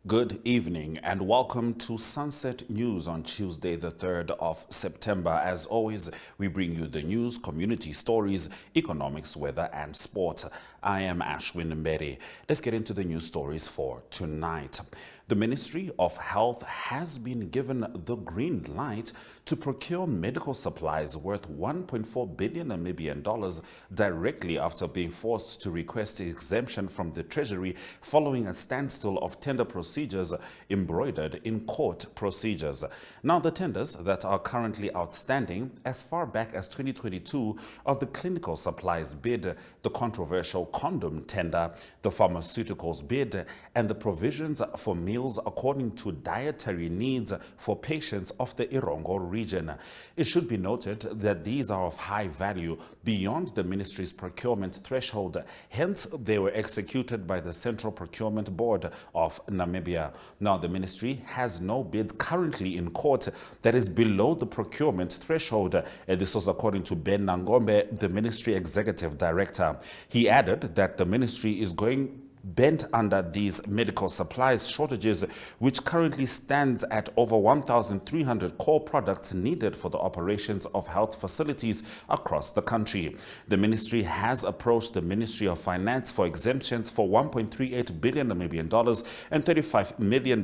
Good evening and welcome to Sunset News on Tuesday, the 3rd of September. As always, we bring you the news, community stories, economics, weather, and sport. I am Ashwin Mbere. Let's get into the news stories for tonight. The Ministry of Health has been given the green light to procure medical supplies worth 1.4 billion Namibian dollars directly after being forced to request exemption from the Treasury following a standstill of tender procedures embroidered in court procedures. Now, the tenders that are currently outstanding as far back as 2022 are the clinical supplies bid, the controversial condom tender, the pharmaceuticals bid, and the provisions for meals according to dietary needs for patients of the Irongo region. It should be noted that these are of high value beyond the ministry's procurement threshold. Hence, they were executed by the Central Procurement Board of Namibia. Now, the ministry has no bid currently in court that is below the procurement threshold. This was according to Ben Nangombe, the ministry executive director. He added that the ministry is going bent under these medical supplies shortages, which currently stands at over 1,300 core products needed for the operations of health facilities across the country. The ministry has approached the Ministry of Finance for exemptions for 1.38 billion Namibian dollars and $35 million,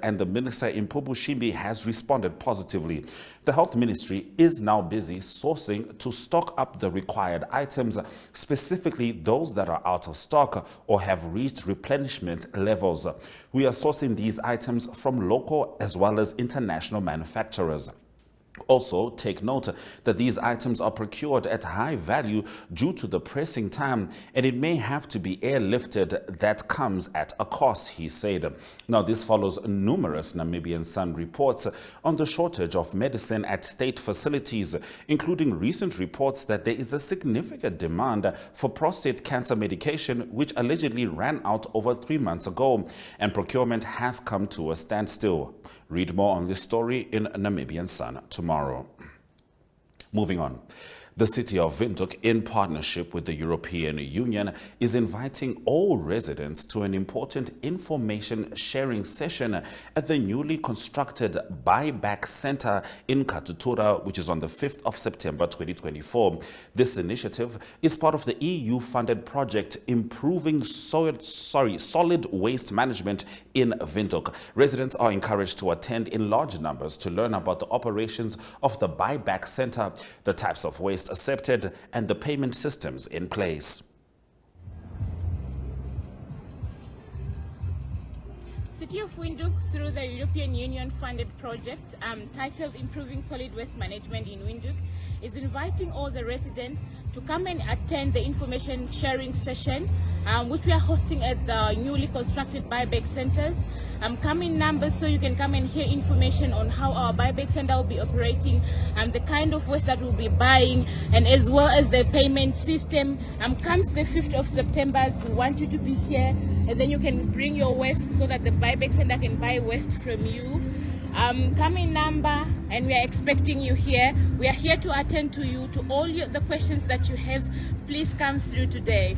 and the Minister Impubu Shimbi has responded positively. The Health Ministry is now busy sourcing to stock up the required items, specifically those that are out of stock or have reached replenishment levels. We are sourcing these items from local as well as international manufacturers. Also, take note that these items are procured at high value due to the pressing time, and it may have to be airlifted. That comes at a cost, he said. Now, this follows numerous Namibian Sun reports on the shortage of medicine at state facilities, including recent reports that there is a significant demand for prostate cancer medication, which allegedly ran out over 3 months ago, and procurement has come to a standstill. Read more on this story in Namibian Sun tomorrow. Moving on. The city of Windhoek, in partnership with the European Union, is inviting all residents to an important information sharing session at the newly constructed Buyback Center in Katutura, which is on the 5th of September 2024. This initiative is part of the EU-funded project Improving Solid Waste Management in Windhoek. Residents are encouraged to attend in large numbers to learn about the operations of the Buyback Center, the types of waste accepted, and the payment systems in place. City of Windhoek, through the European Union funded project titled Improving Solid Waste Management in Windhoek, is inviting all the residents to come and attend the information sharing session, which we are hosting at the newly constructed buyback centers. Come in numbers so you can come and hear information on how our buyback center will be operating, the kind of waste that we'll be buying, and as well as the payment system. Comes the 5th of September, we want you to be here, and then you can bring your waste so that the buyback center can buy waste from you. Come in number, and we are expecting you here. We are here to attend to you, to all the questions that you have. Please come through today.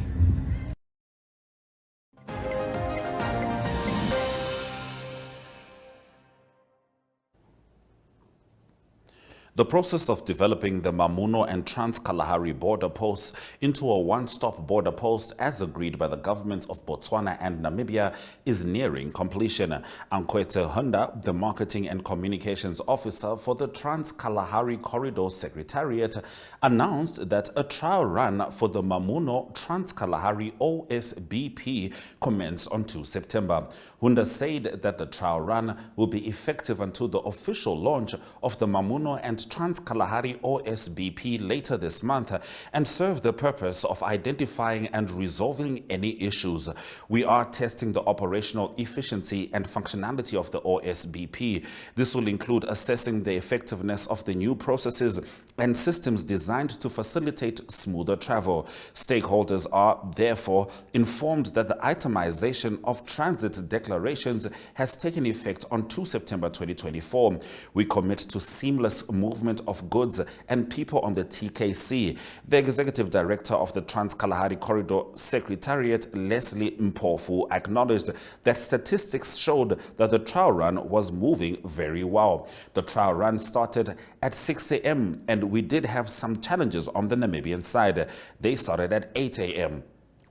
The process of developing the Mamuno and Trans-Kalahari border posts into a one-stop border post, as agreed by the governments of Botswana and Namibia, is nearing completion. Ankwete Honda, the Marketing and Communications Officer for the Trans-Kalahari Corridor Secretariat, announced that a trial run for the Mamuno Trans-Kalahari OSBP commenced on 2 September. Honda said that the trial run will be effective until the official launch of the Mamuno and Trans-Kalahari OSBP later this month, and serve the purpose of identifying and resolving any issues. We are testing the operational efficiency and functionality of the OSBP. This will include assessing the effectiveness of the new processes and systems designed to facilitate smoother travel. Stakeholders are therefore informed that the itemization of transit declarations has taken effect on 2 September 2024. We commit to seamless movement movement of goods and people on the TKC. The executive director of the Trans-Kalahari Corridor Secretariat, Leslie Mpofu, acknowledged that statistics showed that the trial run was moving very well. The trial run started at 6 a.m. and we did have some challenges on the Namibian side. They started at 8 a.m.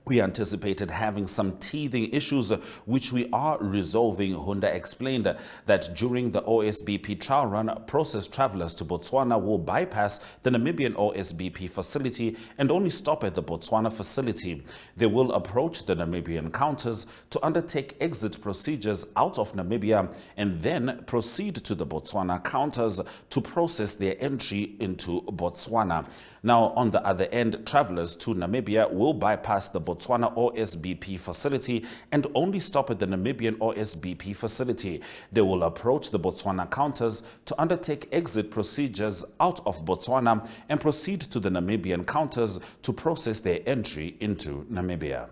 We anticipated having some teething issues, which we are resolving. Hunda explained that during the OSBP trial run, processed travelers to Botswana will bypass the Namibian OSBP facility and only stop at the Botswana facility. They will approach the Namibian counters to undertake exit procedures out of Namibia and then proceed to the Botswana counters to process their entry into Botswana. Now, on the other end, travelers to Namibia will bypass the Botswana OSBP facility and only stop at the Namibian OSBP facility. They will approach the Botswana counters to undertake exit procedures out of Botswana and proceed to the Namibian counters to process their entry into Namibia.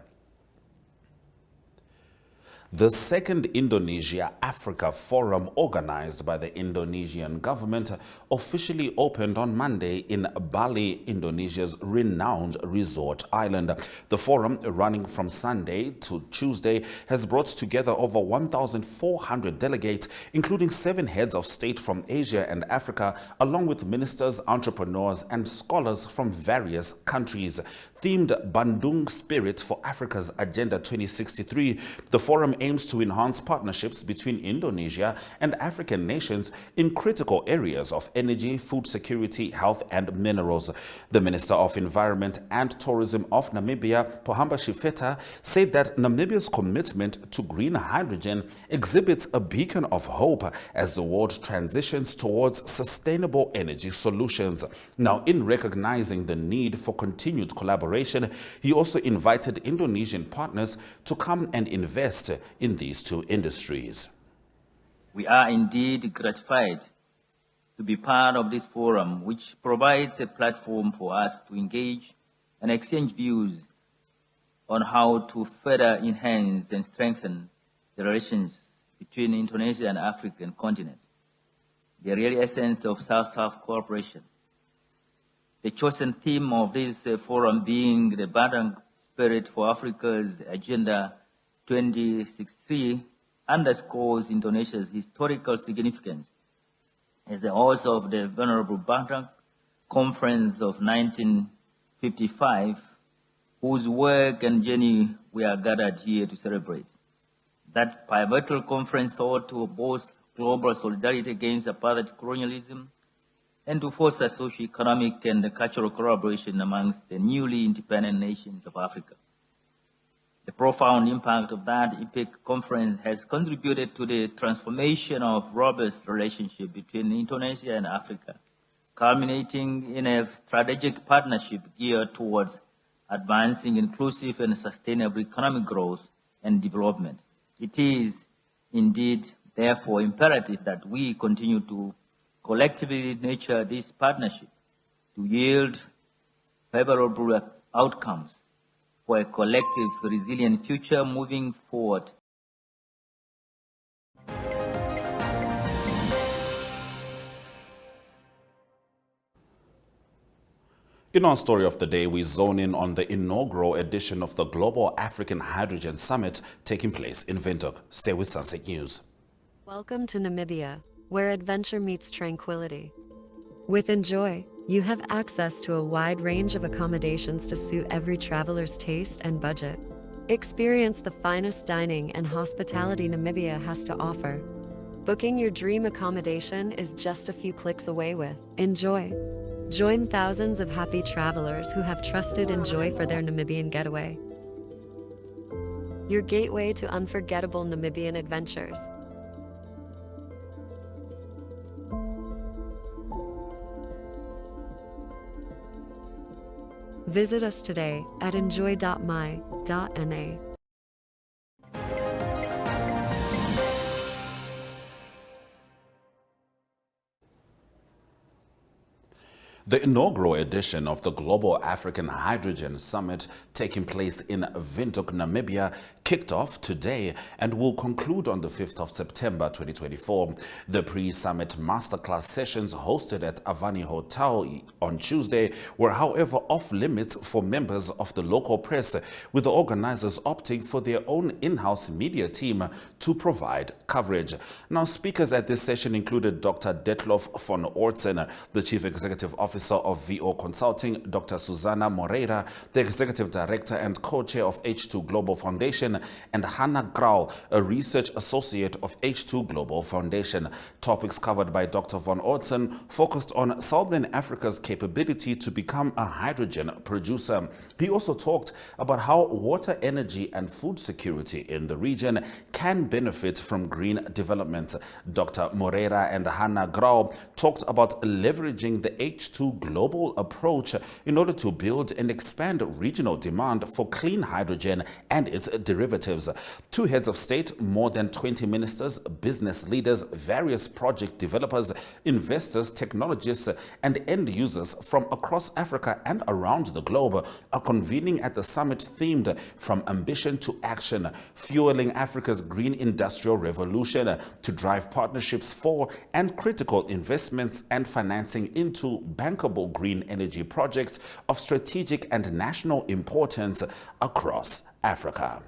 The second Indonesia-Africa Forum, organized by the Indonesian government, officially opened on Monday in Bali, Indonesia's renowned resort island. The forum, running from Sunday to Tuesday, has brought together over 1,400 delegates, including 7 heads of state from Asia and Africa, along with ministers, entrepreneurs, and scholars from various countries. Themed Bandung Spirit for Africa's Agenda 2063, the forum aims to enhance partnerships between Indonesia and African nations in critical areas of energy, food security, health, and minerals. The Minister of Environment and Tourism of Namibia, Pohamba Shifeta, said that Namibia's commitment to green hydrogen exhibits a beacon of hope as the world transitions towards sustainable energy solutions. Now, in recognizing the need for continued collaboration, he also invited Indonesian partners to come and invest in these two industries. We are indeed gratified to be part of this forum, which provides a platform for us to engage and exchange views on how to further enhance and strengthen the relations between Indonesia and the African continent, the real essence of South-South cooperation. The chosen theme of this forum being the Bandung Spirit for Africa's Agenda 2063 underscores Indonesia's historical significance as the host of the Venerable Bandung Conference of 1955, whose work and journey we are gathered here to celebrate. That pivotal conference sought to boast global solidarity against apartheid colonialism and to foster socio-economic and cultural collaboration amongst the newly independent nations of Africa. The profound impact of that epic conference has contributed to the transformation of robust relationship between Indonesia and Africa, culminating in a strategic partnership geared towards advancing inclusive and sustainable economic growth and development. It is indeed, therefore, imperative that we continue to collectively nurture this partnership to yield favorable outcomes for a collective, resilient future moving forward. In our story of the day, we zone in on the inaugural edition of the Global African Hydrogen Summit taking place in Windhoek. Stay with Sunset News. Welcome to Namibia, where adventure meets tranquility. With Enjoy, you have access to a wide range of accommodations to suit every traveler's taste and budget. Experience the finest dining and hospitality Namibia has to offer. Booking your dream accommodation is just a few clicks away with Enjoy. Join thousands of happy travelers who have trusted Enjoy for their Namibian getaway. Your gateway to unforgettable Namibian adventures. Visit us today at enjoy.my.na. The inaugural edition of the Global African Hydrogen Summit, taking place in Windhoek, Namibia, kicked off today and will conclude on the 5th of September 2024. The pre-summit masterclass sessions hosted at Avani Hotel on Tuesday were, however, off limits for members of the local press, with the organizers opting for their own in-house media team to provide coverage. Now, speakers at this session included Dr. Detlof von Ortsen, the Chief Executive Officer of VO Consulting, Dr. Susana Moreira, the Executive Director and Co-Chair of H2 Global Foundation, and Hannah Grau, a Research Associate of H2 Global Foundation. Topics covered by Dr. von Ortsen focused on Southern Africa's capability to become a hydrogen producer. He also talked about how water, energy, and food security in the region can benefit from green development. Dr. Moreira and Hannah Grau talked about leveraging the H2 global approach in order to build and expand regional demand for clean hydrogen and its derivatives. Two heads of state, more than 20 ministers, business leaders, various project developers, investors, technologists, and end users from across Africa and around the globe are convening at the summit themed "From Ambition to Action: Fueling Africa's Green Industrial Revolution" to drive partnerships for and critical investments and financing into bankable green energy projects of strategic and national importance across Africa.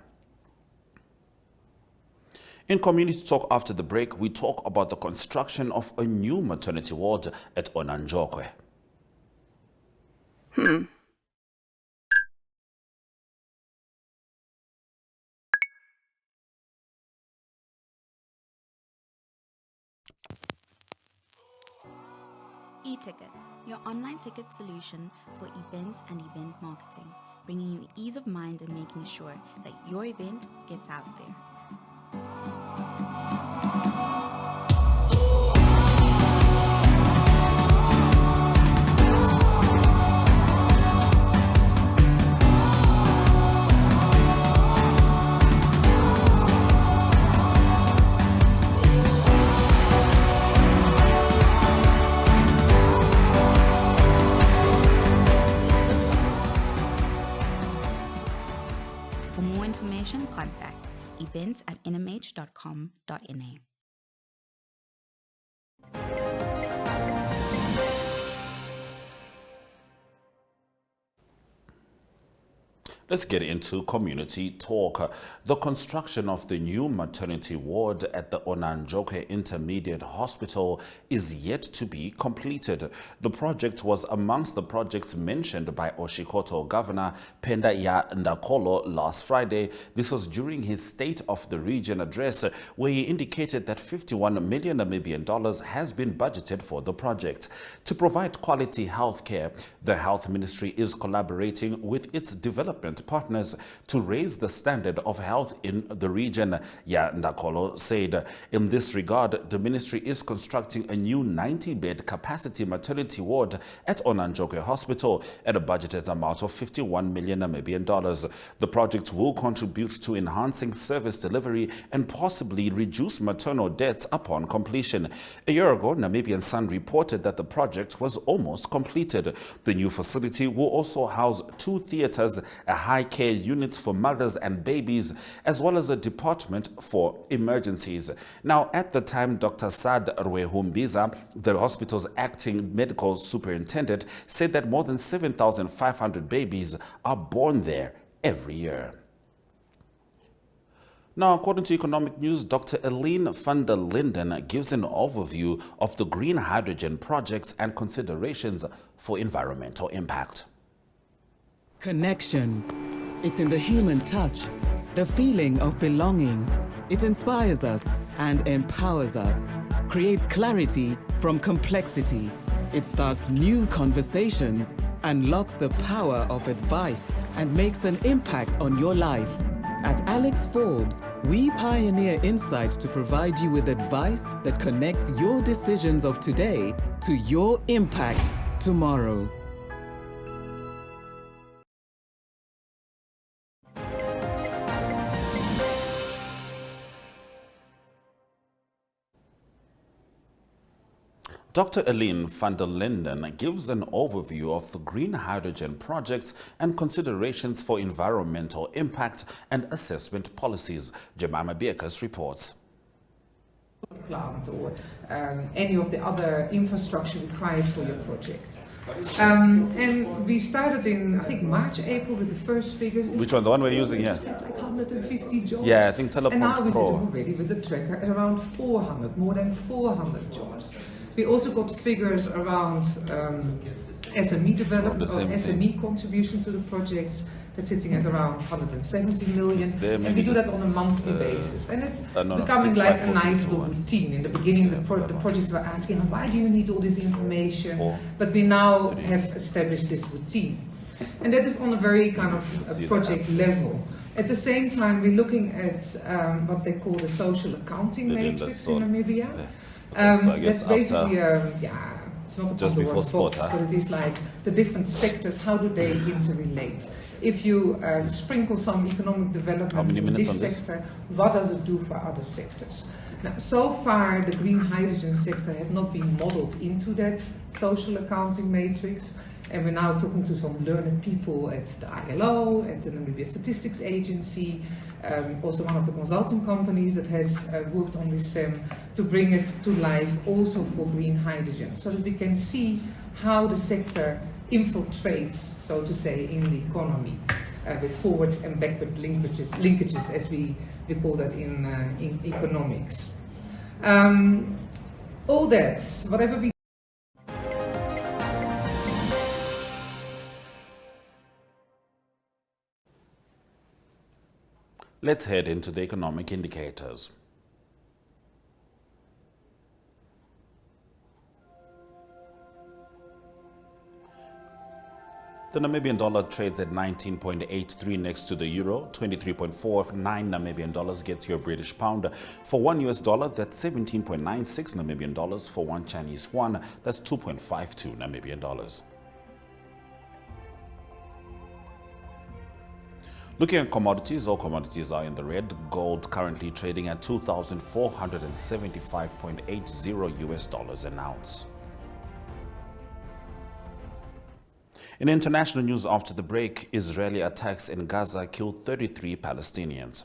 In Community Talk after the break, we talk about the construction of a new maternity ward at Onanjokwe. eTicket, your online ticket solution for events and event marketing, bringing you ease of mind and making sure that your event gets out there. For more information, contact events@nhcom.na. Let's get into community talk. The construction of the new maternity ward at the Onanjokwe Intermediate Hospital is yet to be completed. The project was amongst the projects mentioned by Oshikoto Governor Pendaya Ndakolo last Friday. This was during his State of the Region address, where he indicated that 51 million Namibian dollars has been budgeted for the project. To provide quality health care, the Health Ministry is collaborating with its development partners to raise the standard of health in the region, Ndakolo said. In this regard, the ministry is constructing a new 90-bed capacity maternity ward at Onanjokwe Hospital at a budgeted amount of 51 million Namibian dollars. The project will contribute to enhancing service delivery and possibly reduce maternal deaths upon completion. A year ago, Namibian Sun reported that the project was almost completed. The new facility will also house 2 theaters, a high care unit for mothers and babies, as well as a department for emergencies. Now, at the time, Dr. Sad Rwehumbiza, the hospital's acting medical superintendent, said that more than 7,500 babies are born there every year. Now, according to Economic News, Dr. Eline van der Linden gives an overview of the green hydrogen projects and considerations for environmental impact. Connection. It's in the human touch, the feeling of belonging. It inspires us and empowers us, creates clarity from complexity. It starts new conversations, unlocks the power of advice, and makes an impact on your life. At Alex Forbes, we pioneer insight to provide you with advice that connects your decisions of today to your impact tomorrow. Dr. Aline van der Linden gives an overview of the green hydrogen projects and considerations for environmental impact and assessment policies. Jemima Beerkus reports. Plant or any of the other infrastructure required for your project. And we started in, I think, March, April with the first figures. Which one? The one we're using here? Like 150 jobs. Yeah, I think Teleport And now we sit Pro. already with the tracker at around 400, more than 400 jobs. We also got figures around SME development or SME contribution to the projects. That's sitting at around 170 million, and we do that on a monthly basis. And it's becoming like a nice little routine. In the beginning, the projects were asking, why do you need all this information? But we now have established this routine. And that is on a very kind of project level. At the same time, we're looking at what they call the social accounting matrix in Namibia. That's basically, it's not a just before sport, but it is like the different sectors, how do they interrelate? If you sprinkle some economic development in this sector, what does it do for other sectors? Now, so far, the green hydrogen sector had not been modeled into that social accounting matrix, and we're now talking to some learned people at the ILO, at the Namibia Statistics Agency, also one of the consulting companies that has worked on this to bring it to life also for green hydrogen, so that we can see how the sector infiltrates, so to say, in the economy with forward and backward linkages as we call that in economics. All that, whatever we Let's head into the economic indicators. The Namibian dollar trades at 19.83 next to the euro. 23.49 Namibian dollars gets your British pound. For $1 that's 17.96 Namibian dollars. For one Chinese yuan, that's 2.52 Namibian dollars. Looking at commodities, all commodities are in the red. Gold currently trading at $2,475.80 US dollars an ounce. In international news after the break, Israeli attacks in Gaza killed 33 Palestinians.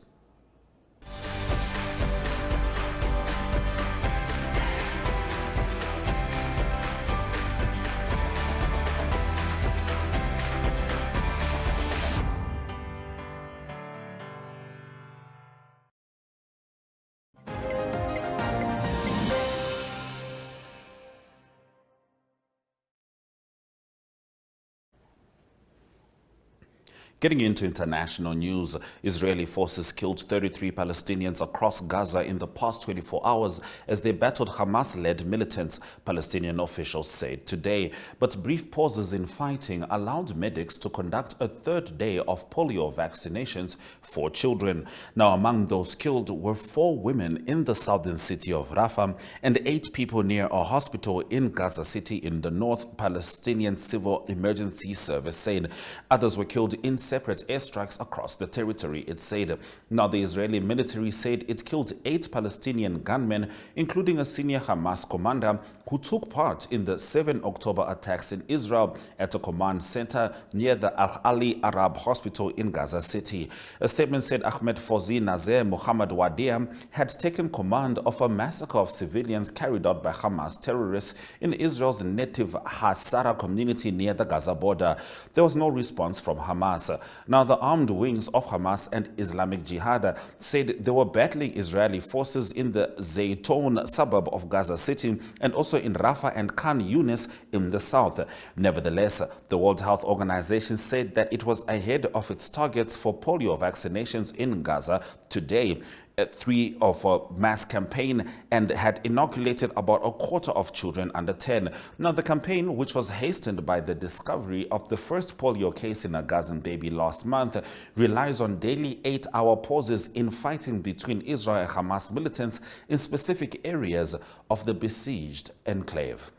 Getting into international news, Israeli forces killed 33 Palestinians across Gaza in the past 24 hours as they battled Hamas-led militants, Palestinian officials said today. But brief pauses in fighting allowed medics to conduct a third day of polio vaccinations for children. Now, among those killed were 4 women in the southern city of Rafah and 8 people near a hospital in Gaza City in the north, Palestinian Civil Emergency Service said. Others were killed in separate airstrikes across the territory, it said. Now, the Israeli military said it killed 8 Palestinian gunmen, including a senior Hamas commander who took part in the 7 October attacks in Israel at a command center near the Al-Ali Arab Hospital in Gaza City. A statement said Ahmed Fawzi Nazer Mohammed Wadia had taken command of a massacre of civilians carried out by Hamas terrorists in Israel's native Hasara community near the Gaza border. There was no response from Hamas. Now, the armed wings of Hamas and Islamic Jihad said they were battling Israeli forces in the Zaytoun suburb of Gaza City and also in Rafah and Khan Yunis in the south. Nevertheless, the World Health Organization said that it was ahead of its targets for polio vaccinations in Gaza today. 3 of a mass campaign and had inoculated about a quarter of children under 10. Now, the campaign, which was hastened by the discovery of the first polio case in a Gazan baby last month, relies on daily 8-hour pauses in fighting between Israel and Hamas militants in specific areas of the besieged enclave.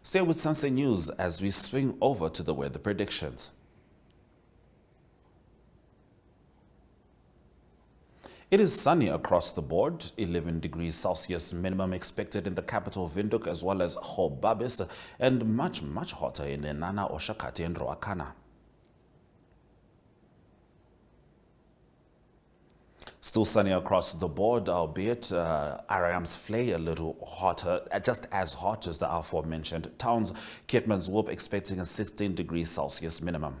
Stay with Sunset News as we swing over to the weather predictions. It is sunny across the board, 11 degrees Celsius minimum expected in the capital Windhoek as well as Hobabis, and much hotter in Nenana, Oshakati and Roakana. Still sunny across the board, albeit Ariamsvlei a little hotter, just as hot as the aforementioned towns. Keetmanshoop expecting a 16 degrees Celsius minimum.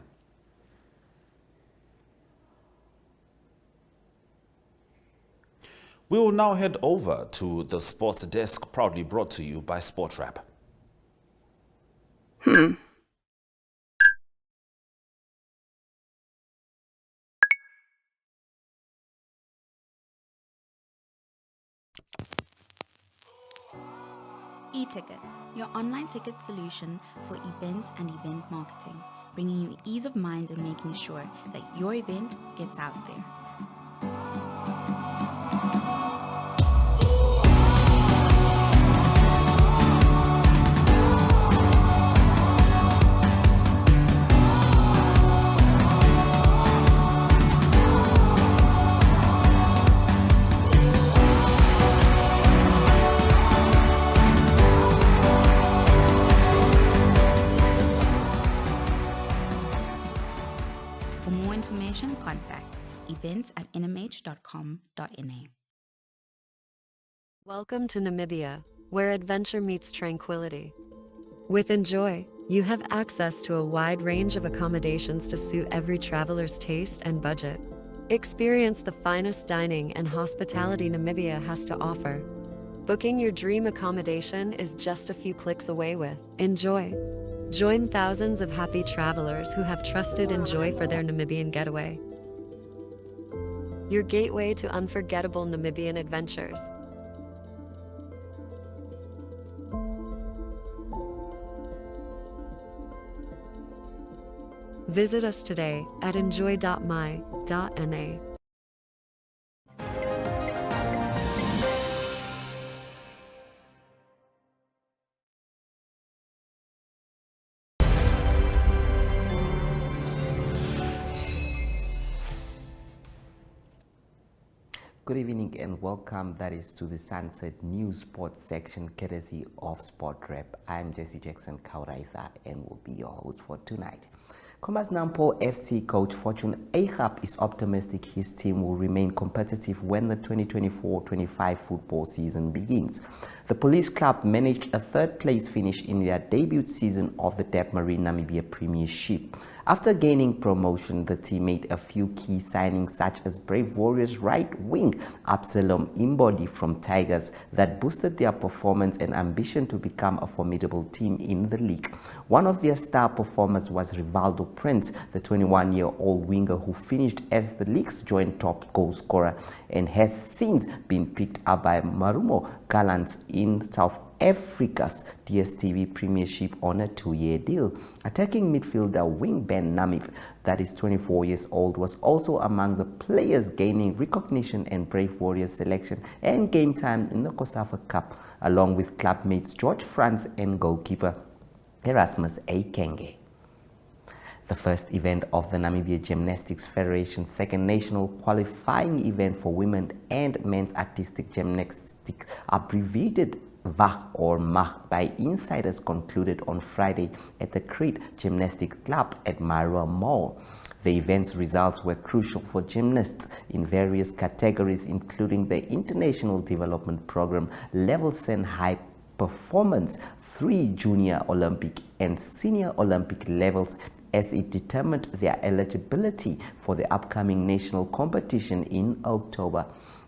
We will now head over to the sports desk, proudly brought to you by SportRap. eTicket, your online ticket solution for events and event marketing, bringing you ease of mind and making sure that your event gets out there. For more information, contact events@nhmh.com.na. Welcome to Namibia, where adventure meets tranquility. With Enjoy, you have access to a wide range of accommodations to suit every traveler's taste and budget. Experience the finest dining and hospitality Namibia has to offer. Booking your dream accommodation is just a few clicks away with Enjoy. Join thousands of happy travelers who have trusted Enjoy for their Namibian getaway. Your gateway to unforgettable Namibian adventures. Visit us today at enjoy.my.na. Good evening and welcome, that is, to the Sunset News Sports section courtesy of SportRap. I'm Jesse Jackson Kauraitha and will be your host for tonight. Commerce Nampo FC coach Fortune Ehab is optimistic his team will remain competitive when the 2024-25 football season begins. The Police Club managed a third-place finish in their debut season of the Debmarine Namibia Premiership. After gaining promotion, the team made a few key signings such as Brave Warriors right wing Absalom Imbodi from Tigers that boosted their performance and ambition to become a formidable team in the league. One of their star performers was Rivaldo Prince, the 21-year-old winger who finished as the league's joint top goal scorer and has since been picked up by Marumo Gallants in South Africa's DStv Premiership on a 2-year deal. Attacking midfielder wing Ben Namib, that is 24 years old, was also among the players gaining recognition and Brave Warriors selection and game time in the COSAFA Cup, along with club mates George Franz and goalkeeper Erasmus Akenge. The first event of the Namibia Gymnastics Federation's second national qualifying event for women and men's artistic gymnastics, abbreviated VAG or MAG by insiders, concluded on Friday at the Crete Gymnastic Club at Marua Mall. The event's results were crucial for gymnasts in various categories, including the International Development Program Level 10 High Performance, 3 Junior Olympic and Senior Olympic levels, as it determined their eligibility for the upcoming national competition in October.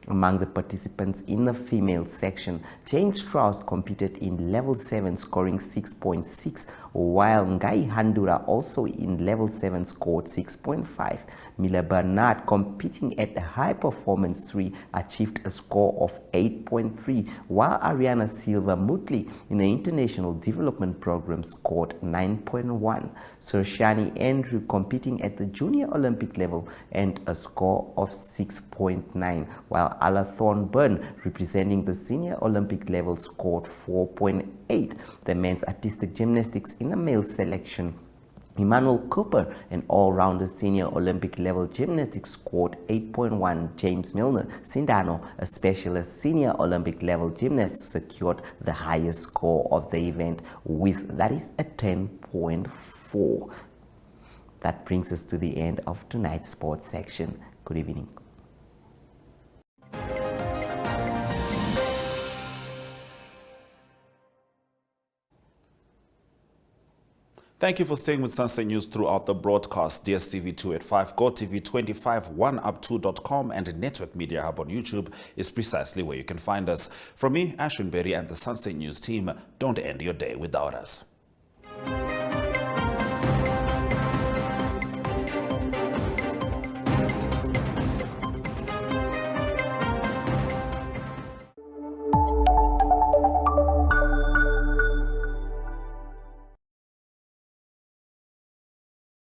Among the participants in the female section, Jane Strauss competed in level 7 scoring 6.6, while Ngai Handura, also in level 7, scored 6.5. Mila Bernard, competing at the high performance 3, achieved a score of 8.3, while Ariana Silva Mutli in the International Development Program scored 9.1. Sershani Andrew, competing at the Junior Olympic level, and a score of 6.9, while Ala Thornburn, representing the Senior Olympic level, scored 4.8. The men's artistic gymnastics in the male selection Emmanuel Cooper, an all-rounder senior Olympic level gymnast, scored 8.1. James Milner Sindano, a specialist senior Olympic level gymnast, secured the highest score of the event that is a 10.4. That brings us to the end of tonight's sports section. Good evening. Thank you for staying with Sunset News throughout the broadcast. DSTV 2 at 5, GoTV 25, 1up2.com, and Network Media Hub on YouTube is precisely where you can find us. From me, Ashwin Berry, and the Sunset News team, don't end your day without us.